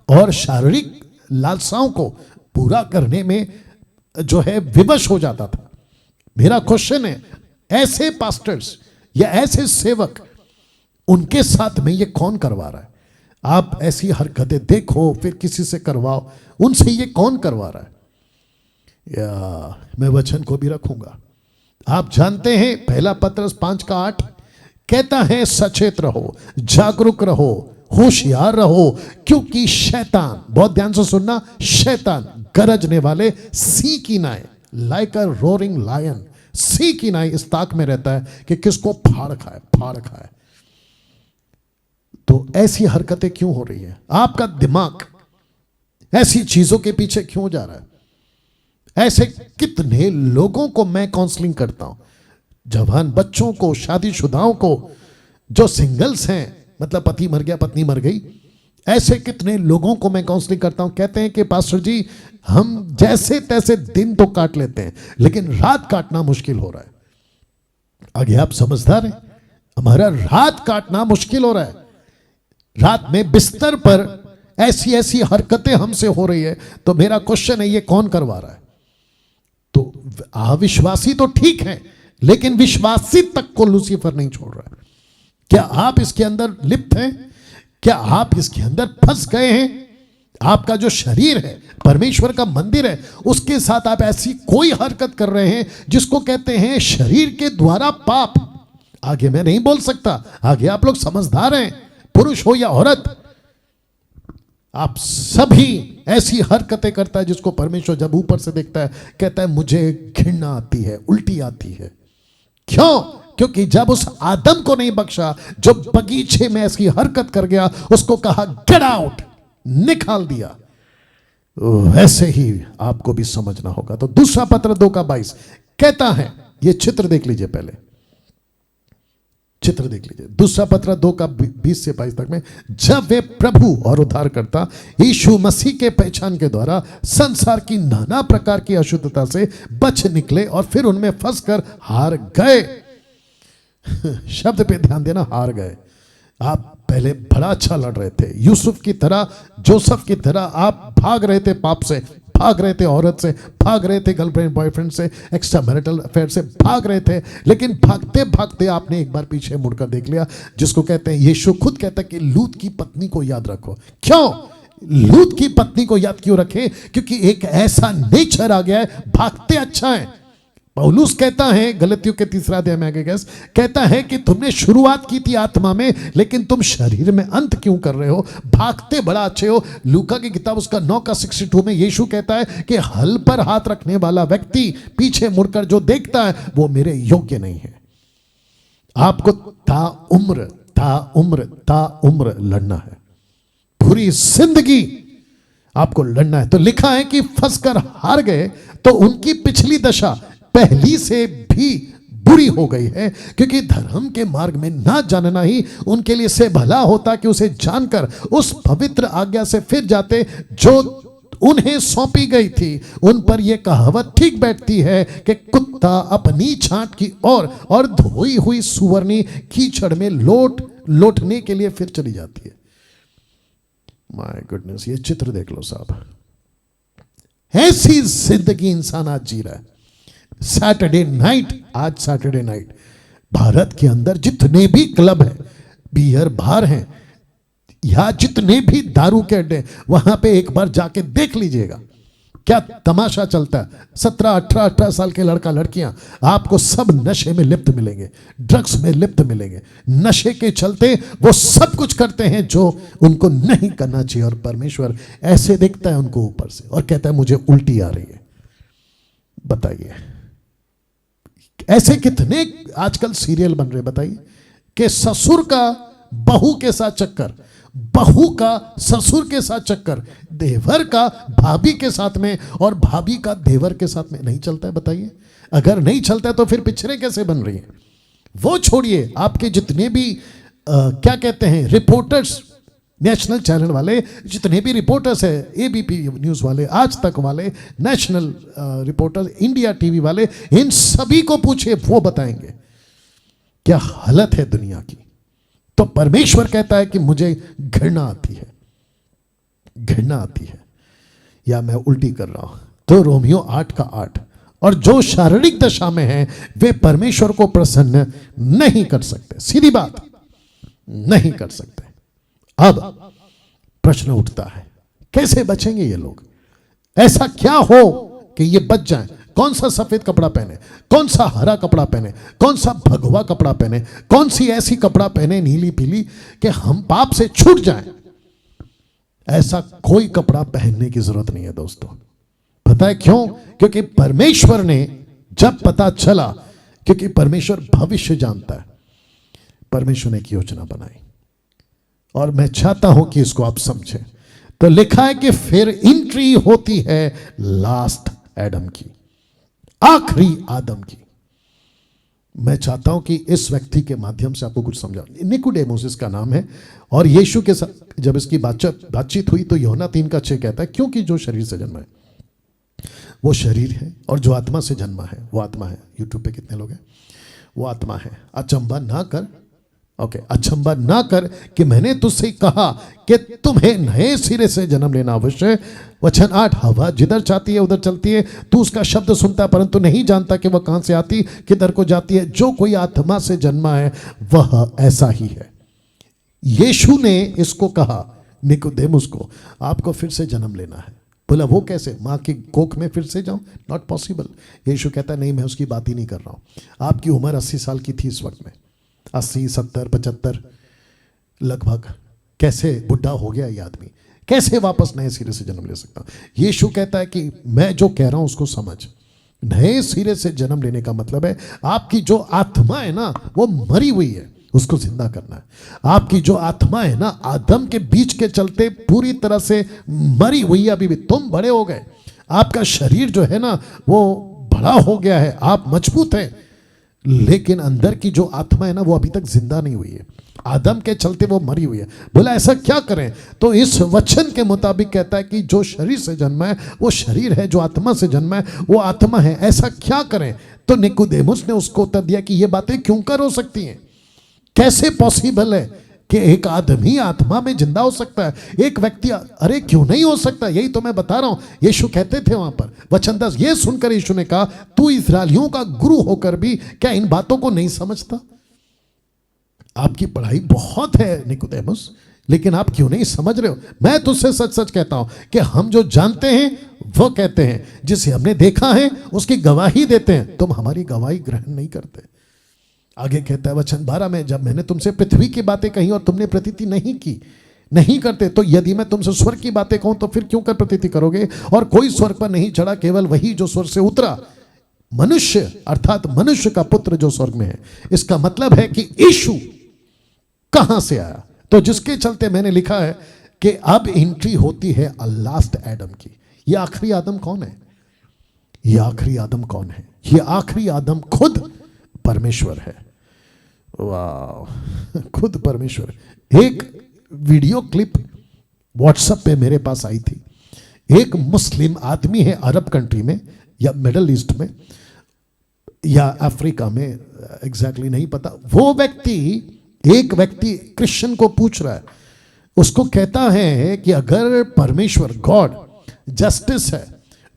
[SPEAKER 1] और शारीरिक लालसाओं को पूरा करने में जो है विवश हो जाता था। मेरा क्वेश्चन है, ऐसे पास्टर्स या ऐसे सेवक, उनके साथ में ये कौन करवा रहा है? आप ऐसी हरकतें देखो फिर किसी से करवाओ, उनसे ये कौन करवा रहा है? या मैं वचन को भी रखूंगा। आप जानते हैं पहला पत्रस 5:8 कहता है सचेत रहो, जागरूक रहो, होशियार रहो, क्योंकि शैतान, बहुत ध्यान से सुनना, शैतान गरजने वाले सिंह की नाय, लाइक अ रोरिंग लायन, सिंह की नाय इस ताक में रहता है कि किसको फाड़ खाए, फाड़ खाए। तो ऐसी हरकतें क्यों हो रही है? आपका दिमाग ऐसी चीजों के पीछे क्यों जा रहा है? ऐसे कितने लोगों को मैं काउंसलिंग करता हूं, जवान बच्चों को, शादीशुदाओं को, जो सिंगल्स हैं, मतलब पति मर गया पत्नी मर गई, ऐसे कितने लोगों को मैं काउंसलिंग करता हूं। कहते हैं कि पास्टर जी हम जैसे तैसे दिन तो काट लेते हैं लेकिन रात काटना मुश्किल हो रहा है। आगे आप समझदार हैं, हमारा रात काटना मुश्किल हो रहा है। रात में बिस्तर पर ऐसी ऐसी हरकतें हमसे हो रही है। तो मेरा क्वेश्चन है, ये कौन करवा रहा है? तो अविश्वासी तो ठीक है, लेकिन विश्वासी तक को लूसीफर नहीं छोड़ रहा है। क्या आप इसके अंदर लिप्त हैं? क्या आप इसके अंदर फंस गए हैं? आपका जो शरीर है परमेश्वर का मंदिर है, उसके साथ आप ऐसी कोई हरकत कर रहे हैं जिसको कहते हैं शरीर के द्वारा पाप। आगे मैं नहीं बोल सकता, आगे आप लोग समझदार हैं, पुरुष हो या औरत, आप सभी ऐसी हरकतें करता है जिसको परमेश्वर जब ऊपर से देखता है कहता है मुझे घृणा आती है, उल्टी आती है। क्यों? क्योंकि जब उस आदम को नहीं बख्शा जो बगीचे में ऐसी हरकत कर गया, उसको कहा गेट आउट, निकाल दिया। वैसे ही आपको भी समझना होगा। तो दूसरा पत्र 2:22 कहता है, ये चित्र देख लीजिए, पहले चित्र देख लीजिए। दूसरा पत्र 2:20 से 22 तक में, जब वे प्रभु और उद्धारकर्ता यीशु मसीह के पहचान के द्वारा संसार की नाना प्रकार की अशुद्धता से बच निकले और फिर उनमें फंसकर हार गए। शब्द पे ध्यान देना, हार गए। आप पहले बड़ा अच्छा लड़ रहे थे, यूसुफ की तरह, जोसेफ की तरह आप भाग रहे थे पाप से, भाग रहे थे औरत से, भाग रहे थे गर्लफ्रेंड बॉयफ्रेंड से, एक्स्ट्रा मैरिटल अफेयर से भाग रहे थे। लेकिन भागते भागते आपने एक बार पीछे मुड़कर देख लिया, जिसको कहते हैं, यीशु खुद कहता है कि लूत की पत्नी को याद रखो। क्यों लूत की पत्नी को याद क्यों रखें? क्योंकि एक ऐसा नेचर आ गया है, भागते अच्छा है। पौलुस कहता है गलतियों के 3 अध्याय में आगे कहता है कि तुमने शुरुआत की थी आत्मा में, लेकिन तुम शरीर में अंत क्यों कर रहे हो? भागते बड़ा अच्छे हो। लूका की किताब उसका 9:62 में यीशु कहता है कि हल पर हाथ रखने वाला व्यक्ति पीछे मुड़कर जो देखता है वो मेरे योग्य नहीं है। आपको ताउम्र लड़ना है, पूरी जिंदगी आपको लड़ना है। तो लिखा है कि फंसकर हार गए, तो उनकी पिछली दशा पहली से भी बुरी हो गई है, क्योंकि धर्म के मार्ग में ना जानना ही उनके लिए से भला होता कि उसे जानकर उस पवित्र आज्ञा से फिर जाते जो उन्हें सौंपी गई थी। उन पर यह कहावत ठीक बैठती है कि कुत्ता अपनी छांट की और धोई हुई सुवर्णी कीचड़ में लौटने के लिए फिर चली जाती है। माय गुडनेस, ये चित्र देख लो साहब, ऐसी जिंदगी इंसान आज जी रहा है। सैटरडे नाइट, आज सैटरडे नाइट भारत के अंदर जितने भी क्लब हैं, बियर बार हैं, या जितने भी दारू के अड्डे, वहां पे एक बार जाके देख लीजिएगा क्या तमाशा चलता है। 17-18 साल के लड़का लड़कियां आपको सब नशे में लिप्त मिलेंगे, ड्रग्स में लिप्त मिलेंगे। नशे के चलते वो सब कुछ करते हैं जो उनको नहीं करना चाहिए, और परमेश्वर ऐसे देखता है उनको ऊपर से और कहता है मुझे उल्टी आ रही है। बताइए, ऐसे कितने आजकल सीरियल बन रहे, बताइए, कि ससुर का बहू के साथ चक्कर, बहू का ससुर के साथ चक्कर, देवर का भाभी के साथ में और भाभी का देवर के साथ में नहीं चलता है। बताइए, अगर नहीं चलता है तो फिर पिक्चरें कैसे बन रही हैं? वो छोड़िए, आपके जितने भी क्या कहते हैं रिपोर्टर्स, नेशनल चैनल वाले जितने भी रिपोर्टर्स हैं, एबीपी न्यूज़ वाले, आज तक वाले, नेशनल रिपोर्टर्स, इंडिया टीवी वाले, इन सभी को पूछिए, वो बताएंगे क्या हालत है दुनिया की। तो परमेश्वर कहता है कि मुझे घृणा आती है, घृणा आती है, या मैं उल्टी कर रहा हूं। तो रोमियो 8:8, और जो शारीरिक दशा में हैं वे परमेश्वर को प्रसन्न नहीं कर सकते। सीधी बात, नहीं कर सकते। अब प्रश्न उठता है, कैसे बचेंगे ये लोग? ऐसा क्या हो कि ये बच जाएं? कौन सा सफेद कपड़ा पहने, कौन सा हरा कपड़ा पहने, कौन सा भगवा कपड़ा पहने, कौन सी ऐसी कपड़ा पहने नीली पीली कि हम पाप से छूट जाएं? ऐसा कोई कपड़ा पहनने की जरूरत नहीं है दोस्तों। पता है क्यों? क्योंकि परमेश्वर ने जब पता चला, क्योंकि परमेश्वर भविष्य जानता है, परमेश्वर ने एक योजना बनाई, और मैं चाहता हूं कि इसको आप समझें। तो लिखा है कि फिर एंट्री होती है लास्ट एडम की, आखिरी आदम की। मैं चाहता हूं कि इस व्यक्ति के माध्यम से आपको कुछ समझा। निकोडेमुस इसका नाम है, और यीशु के साथ जब इसकी बातचीत हुई तो यूहन्ना 3:6 कहता है, क्योंकि जो शरीर से जन्मा है वो शरीर है, और जो आत्मा से जन्मा है वो आत्मा है। यूट्यूब पे कितने लोग हैं? वो आत्मा है। अचंबा ना कर, अचंबा ना कर कि मैंने तुझसे कहा कि तुम्हें नए सिरे से जन्म लेना आवश्यक है। वचन 8, हवा जिधर चाहती है उधर चलती है, तू उसका शब्द सुनता परंतु नहीं जानता कि वह कहां से आती किधर को जाती है। जो कोई आत्मा से जन्मा है वह ऐसा ही है। यीशु ने इसको कहा निकोदेमुस को, आपको फिर से जन्म लेना है। बोला वो कैसे? माँ की कोख में फिर से जाऊं? Not possible. यीशु कहता नहीं, मैं उसकी बात ही नहीं कर रहा हूं। आपकी उम्र 80 साल की थी इस वक्त में, 80, 70, 75 लगभग। कैसे बुढ़ा हो गया ये आदमी? कैसे वापस नए सिरे से जन्म ले सकता? यीशु कहता है कि मैं जो कह रहा हूं उसको समझ। नए सिरे से जन्म लेने का मतलब है आपकी जो आत्मा है ना वो मरी हुई है, उसको जिंदा करना है। आपकी जो आत्मा है ना आदम के बीच के चलते पूरी तरह से मरी हुई है। अभी भी तुम बड़े हो गए, आपका शरीर जो है ना वो बड़ा हो गया है, आप मजबूत हैं, लेकिन अंदर की जो आत्मा है ना वो अभी तक जिंदा नहीं हुई है। आदम के चलते वो मरी हुई है। बोला ऐसा क्या करें? तो इस वचन के मुताबिक कहता है कि जो शरीर से जन्मा है वो शरीर है, जो आत्मा से जन्मा है वो आत्मा है। ऐसा क्या करें? तो निकोदेमुस ने उसको उत्तर दिया कि ये बातें क्यों कर हो सकती हैं? कैसे पॉसिबल है कि एक आदमी आत्मा में जिंदा हो सकता है, एक व्यक्ति? अरे क्यों नहीं हो सकता? यही तो मैं बता रहा हूं। यीशु कहते थे वहां पर वचन 10, ये सुनकर यीशु ने कहा, तू इस्राएलियों का गुरु होकर भी क्या इन बातों को नहीं समझता? आपकी पढ़ाई बहुत है निकोदेमुस, लेकिन आप क्यों नहीं समझ रहे हो? मैं तुझसे सच सच कहता हूं कि हम जो जानते हैं वो कहते हैं, जिसे हमने देखा है उसकी गवाही देते हैं, तुम हमारी गवाही ग्रहण नहीं करते। आगे कहता है वचन 12 में, जब मैंने तुमसे पृथ्वी की बातें कही और तुमने प्रतीति नहीं की, नहीं करते, तो यदि मैं तुमसे स्वर्ग की बातें कहूं तो फिर क्यों कर प्रतीति करोगे? और कोई स्वर्ग पर नहीं चढ़ा, केवल वही जो स्वर्ग से उतरा, मनुष्य अर्थात मनुष्य का पुत्र जो स्वर्ग में है। इसका मतलब है कि यीशु कहां से आया? तो जिसके चलते मैंने लिखा है कि अब एंट्री होती है लास्ट एडम की। ये आखिरी आदम कौन है? ये आखिरी आदम कौन है? ये आखिरी आदम खुद परमेश्वर है। वाह, खुद परमेश्वर। एक वीडियो क्लिप व्हाट्सएप पे मेरे पास आई थी। एक मुस्लिम आदमी है अरब कंट्री में या मिडल ईस्ट में या अफ्रीका में, एग्जैक्टली नहीं पता। वो व्यक्ति, एक व्यक्ति क्रिश्चियन को पूछ रहा है, उसको कहता है कि अगर परमेश्वर गॉड जस्टिस है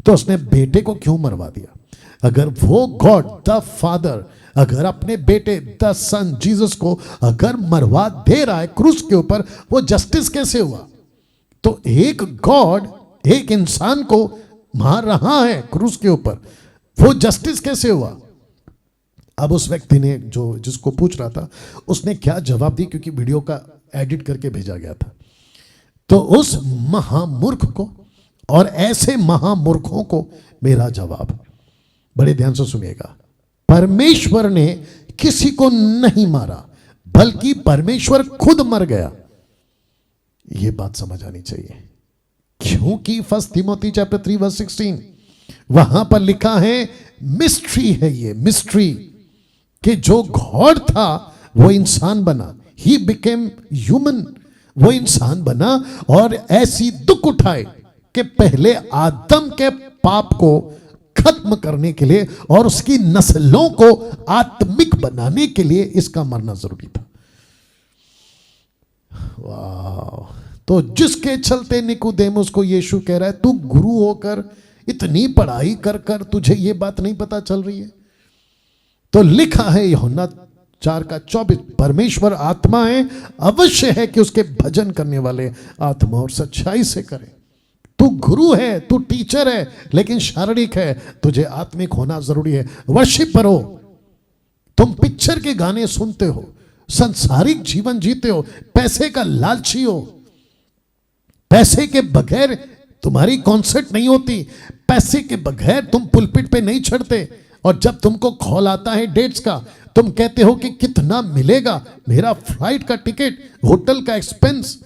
[SPEAKER 1] तो उसने बेटे को क्यों मरवा दिया? अगर वो गॉड द फादर अगर अपने बेटे द सन जीसस को अगर मरवा दे रहा है क्रूस के ऊपर, वो जस्टिस कैसे हुआ? तो एक गॉड एक इंसान को मार रहा है क्रूस के ऊपर, वो जस्टिस कैसे हुआ? अब उस व्यक्ति ने, जो जिसको पूछ रहा था, उसने क्या जवाब दी, क्योंकि वीडियो का एडिट करके भेजा गया था। तो उस महामूर्ख को और ऐसे महामूर्खों को मेरा जवाब, बड़े ध्यान से सुनिएगा, परमेश्वर ने किसी को नहीं मारा, बल्कि परमेश्वर खुद मर गया। यह बात समझ आनी चाहिए, क्योंकि 1 तिमोथी चैप्टर 3 वर्स 16 वहां पर लिखा है, मिस्ट्री है ये, मिस्ट्री, कि जो गॉड था वो इंसान बना, ही बिकेम ह्यूमन, वो इंसान बना और ऐसी दुख उठाए कि पहले आदम के पाप को खत्म करने के लिए और उसकी नस्लों को आत्मिक बनाने के लिए इसका मरना जरूरी था। वाह! तो जिसके चलते निकोदेमुस को यीशु कह रहा है, तू गुरु होकर इतनी पढ़ाई कर कर तुझे ये बात नहीं पता चल रही है? तो लिखा है यूहन्ना 4:24, परमेश्वर आत्मा है, अवश्य है कि उसके भजन करने वाले आत्मा और सच्चाई से करें। तू गुरु है, तू टीचर है, लेकिन शारीरिक है, तुझे आत्मिक होना जरूरी है। वर्शिपर हो, तुम पिक्चर के गाने सुनते हो, संसारिक जीवन जीते हो, पैसे का लालची हो, पैसे के बगैर तुम्हारी कॉन्सर्ट नहीं होती, पैसे के बगैर तुम पुलपिट पे नहीं चढ़ते, और जब तुमको कॉल आता है डेट्स का, तुम कहते हो कि कितना मिलेगा, मेरा फ्लाइट का टिकट, होटल का एक्सपेंस,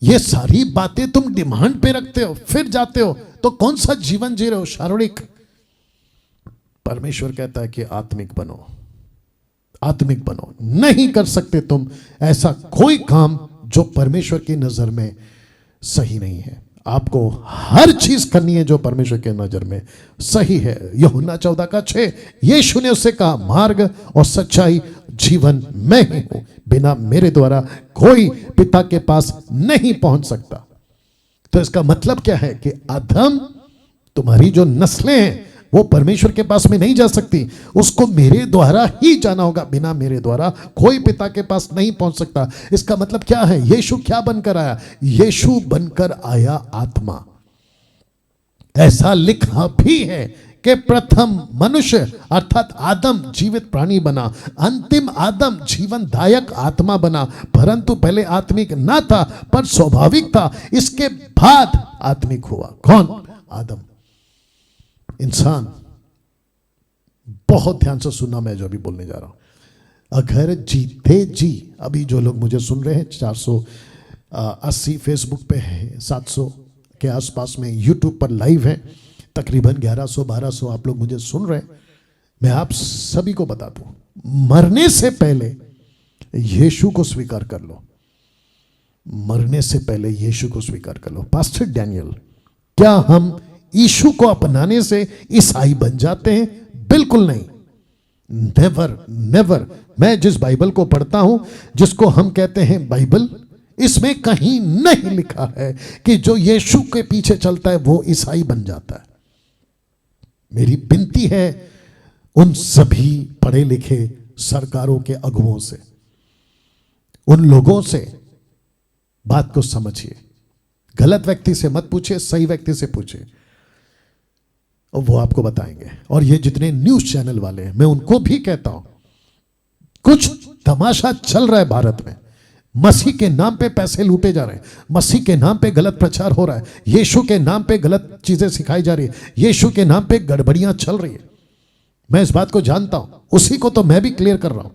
[SPEAKER 1] ये सारी बातें तुम डिमांड पे रखते हो, फिर जाते हो, तो कौन सा जीवन जी रहे हो? शारीरिक। परमेश्वर कहता है कि आत्मिक बनो, आत्मिक बनो। नहीं कर सकते तुम ऐसा कोई काम जो परमेश्वर की नजर में सही नहीं है। आपको हर चीज करनी है जो परमेश्वर के नजर में सही है। यूहन्ना 14:6, यीशु ने उससे कहा, मार्ग और सच्चाई जीवन मैं ही हूं, बिना मेरे द्वारा कोई पिता के पास नहीं पहुंच सकता। तो इसका मतलब क्या है कि आदम, तुम्हारी जो नस्लें हैं वो परमेश्वर के पास में नहीं जा सकती, उसको मेरे द्वारा ही जाना होगा, बिना मेरे द्वारा कोई पिता के पास नहीं पहुंच सकता। इसका मतलब क्या है? यीशु क्या बनकर आया? यीशु बनकर आया आत्मा। ऐसा लिखा भी है कि प्रथम मनुष्य अर्थात आदम जीवित प्राणी बना, अंतिम आदम जीवनदायक आत्मा बना, परंतु पहले आत्मिक ना था पर स्वाभाविक था, इसके बाद आत्मिक हुआ। कौन? आदम। इंसान, बहुत ध्यान से सुनना मैं जो अभी बोलने जा रहा हूं। अगर जीते जी, अभी जो लोग मुझे सुन रहे हैं 480 फेसबुक पे है, 700 के आसपास में यूट्यूब पर लाइव है, तकरीबन 1100-1200 आप लोग मुझे सुन रहे हैं। मैं आप सभी को बता दूं, मरने से पहले यीशु को स्वीकार कर लो, मरने से पहले यीशु को स्वीकार कर लो। पास्टर डैनियल, क्या हम यीशु को अपनाने से ईसाई बन जाते हैं? बिल्कुल नहीं, नेवर नेवर। मैं जिस बाइबल को पढ़ता हूं, जिसको हम कहते हैं बाइबल, इसमें कहीं नहीं लिखा है कि जो यीशु के पीछे चलता है वो ईसाई बन जाता है। मेरी विनती है उन सभी पढ़े लिखे सरकारों के अगुओं से, उन लोगों से बात को समझिए। गलत व्यक्ति से मत पूछिए, सही व्यक्ति से पूछिए, और वो आपको बताएंगे। और ये जितने न्यूज़ चैनल वाले हैं, मैं उनको भी कहता हूं, कुछ तमाशा चल रहा है भारत में। मसीह के नाम पे पैसे लूटे जा रहे हैं, मसीह के नाम पे गलत प्रचार हो रहा है, यीशु के नाम पे गलत चीजें सिखाई जा रही है, यीशु के नाम पे गड़बड़ियां चल रही है। मैं इस बात को जानता हूं, उसी को तो मैं भी क्लियर कर रहा हूं,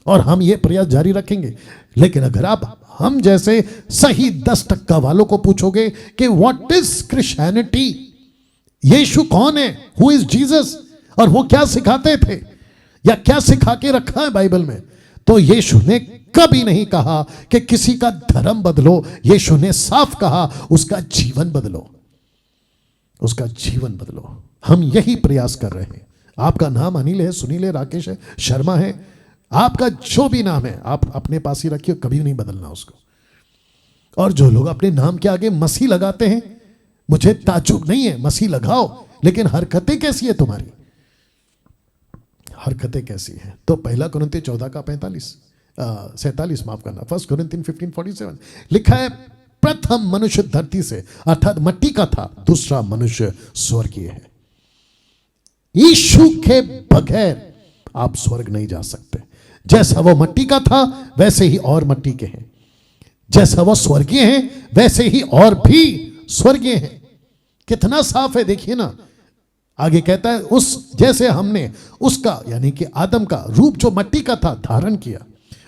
[SPEAKER 1] और हम ये प्रयास जारी रखेंगे। लेकिन अगर आप हम जैसे सही 10% वालों को पूछोगे कि व्हाट इज क्रिश्चियनिटी, यीशु कौन है, हु इज जीसस, और वो क्या सिखाते थे या क्या सिखा के रखा है बाइबल में, तो यीशु ने कभी नहीं कहा कि किसी का धर्म बदलो। यीशु ने साफ कहा उसका जीवन बदलो, उसका जीवन बदलो। हम यही प्रयास कर रहे हैं। आपका नाम अनिल है, सुनील है, राकेश है, शर्मा है, आपका जो भी नाम है आप अपने पास ही रखिए, कभी नहीं बदलना उसको। और जो लोग अपने नाम के आगे मसीह लगाते हैं, मुझे ताज्जुब नहीं है, मसीह लगाओ, लेकिन हरकतें कैसी है तुम्हारी, हरकतें कैसी है? तो 1 कुरिन्थियों 14:47 माफ करना, 1 कुरिन्थियों 15:47 लिखा है, प्रथम मनुष्य धरती से अर्थात मट्टी का था, दूसरा मनुष्य स्वर्गीय है। यीशु के बगैर आप स्वर्ग नहीं जा सकते। जैसा वो मट्टी का था वैसे ही और मट्टी के हैं, जैसा वो स्वर्गीय है वैसे ही और भी स्वर्गीय है। कितना साफ है देखिए ना। आगे कहता है, उस जैसे हमने उसका यानी कि आदम का रूप जो मट्टी का था धारण किया,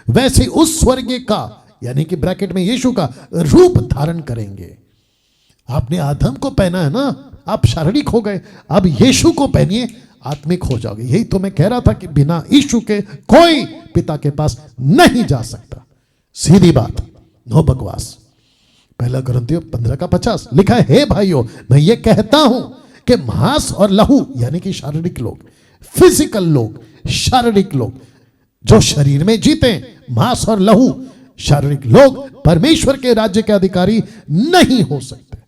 [SPEAKER 1] वैसे उस स्वर्गीय का यानी कि ब्रैकेट में यीशु का रूप धारण करेंगे। आपने आदम को पहना है ना, आप शारीरिक हो गए, अब यीशु को पहनिए, आत्मिक हो जाओगे। यही तो मैं कह रहा था कि बिना यीशु के कोई पिता के पास नहीं जा सकता। सीधी बात, नो बकवास। 1 कुरिन्थियों 15:50 लिखा है, हे भाइयों, मैं ये कहता हूं कि मांस और लहू यानी कि शारीरिक लोग, फिजिकल लोग, शारीरिक लोग जो शरीर में जीते, मांस और लहू शारीरिक लोग परमेश्वर के राज्य के अधिकारी नहीं हो सकते।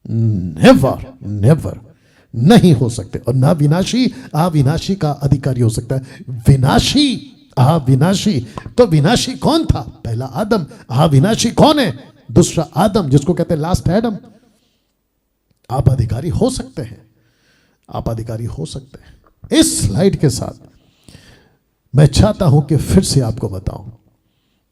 [SPEAKER 1] नेवर नेवर नहीं हो सकते। और ना विनाशी अविनाशी का अधिकारी हो सकता है। विनाशी अविनाशी, तो विनाशी कौन था? पहला आदम। अविनाशी कौन है? दूसरा आदम, जिसको कहते हैं लास्ट एडम। आप अधिकारी हो सकते हैं, आप अधिकारी हो सकते हैं। इस स्लाइड के साथ मैं चाहता हूं कि फिर से आपको बताऊं,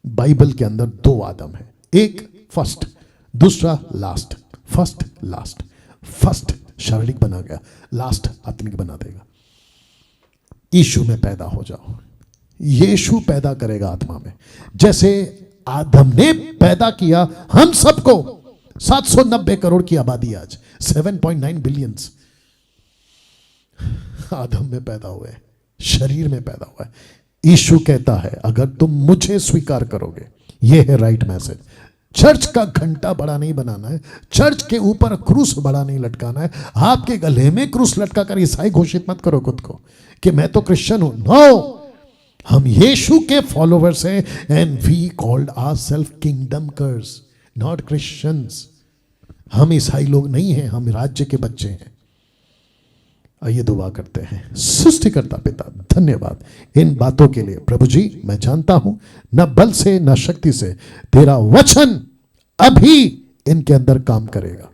[SPEAKER 1] बाइबल के अंदर दो आदम है, एक फर्स्ट, दूसरा लास्ट। फर्स्ट लास्ट, फर्स्ट शारीरिक बना गया, लास्ट आत्मिक बना देगा। यीशु में पैदा हो जाओ, यीशु पैदा करेगा आत्मा में। जैसे आदम ने पैदा किया हम सबको, 790 करोड़ की आबादी आज, 7.9 बिलियंस आदम में पैदा हुए, शरीर में पैदा हुआ है। यीशु कहता है अगर तुम मुझे स्वीकार करोगे, यह है राइट मैसेज। चर्च का घंटा बड़ा नहीं बनाना है, चर्च के ऊपर क्रूस बड़ा नहीं लटकाना है, आपके गले में क्रूस लटका कर ईसाई घोषित मत करो खुद को कि मैं तो क्रिश्चियन हूं। नो, हम यीशु के फॉलोवर्स हैं and we called ourselves kingdom curse, not Christians. हम ईसाई लोग नहीं हैं, हम राज्य के बच्चे हैं। आइए दुआ करते हैं। सृष्टिकर्ता पिता, धन्यवाद इन बातों के लिए। प्रभु जी, मैं जानता हूं न बल से न शक्ति से, तेरा वचन अभी इनके अंदर काम करेगा।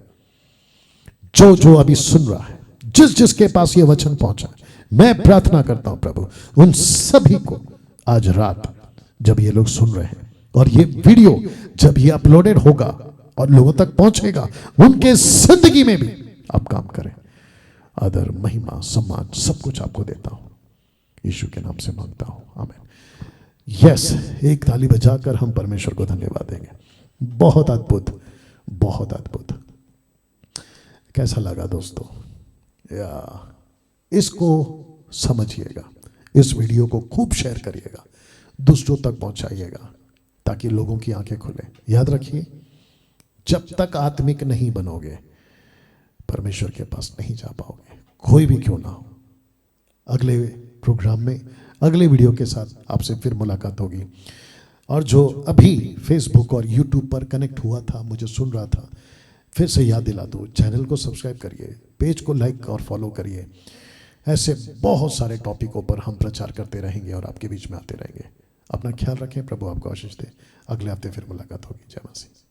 [SPEAKER 1] जो जो अभी सुन रहा है, जिस जिसके पास ये वचन पहुंचा, मैं प्रार्थना करता हूं प्रभु, उन सभी को आज रात जब ये लोग सुन रहे हैं और ये वीडियो जब ये अपलोडेड होगा और लोगों तक पहुंचेगा, उनके जिंदगी में भी आप काम करें। आदर, महिमा, सम्मान सब कुछ आपको देता हूं, यीशु के नाम से मांगता हूं, आमीन। यस, एक ताली बजाकर हम परमेश्वर को धन्यवाद देंगे। बहुत अद्भुत, बहुत अद्भुत। कैसा लगा दोस्तों? या इसको समझिएगा, इस वीडियो को खूब शेयर करिएगा, दूसरों तक पहुंचाइएगा ताकि लोगों की आंखें खुले। याद रखिए, जब तक आत्मिक नहीं बनोगे परमेश्वर के पास नहीं जा पाओगे, कोई भी क्यों ना हो। अगले प्रोग्राम में अगले वीडियो के साथ आपसे फिर मुलाकात होगी। और जो अभी फेसबुक और यूट्यूब पर कनेक्ट हुआ था, मुझे सुन रहा था, फिर से याद दिला दो, चैनल को सब्सक्राइब करिए, पेज को लाइक और फॉलो करिए। ऐसे बहुत सारे टॉपिकों पर हम प्रचार करते रहेंगे और आपके बीच में आते रहेंगे। अपना ख्याल रखें, प्रभु आपको आशीष दे। अगले हफ्ते फिर मुलाकात होगी। जय मसीह।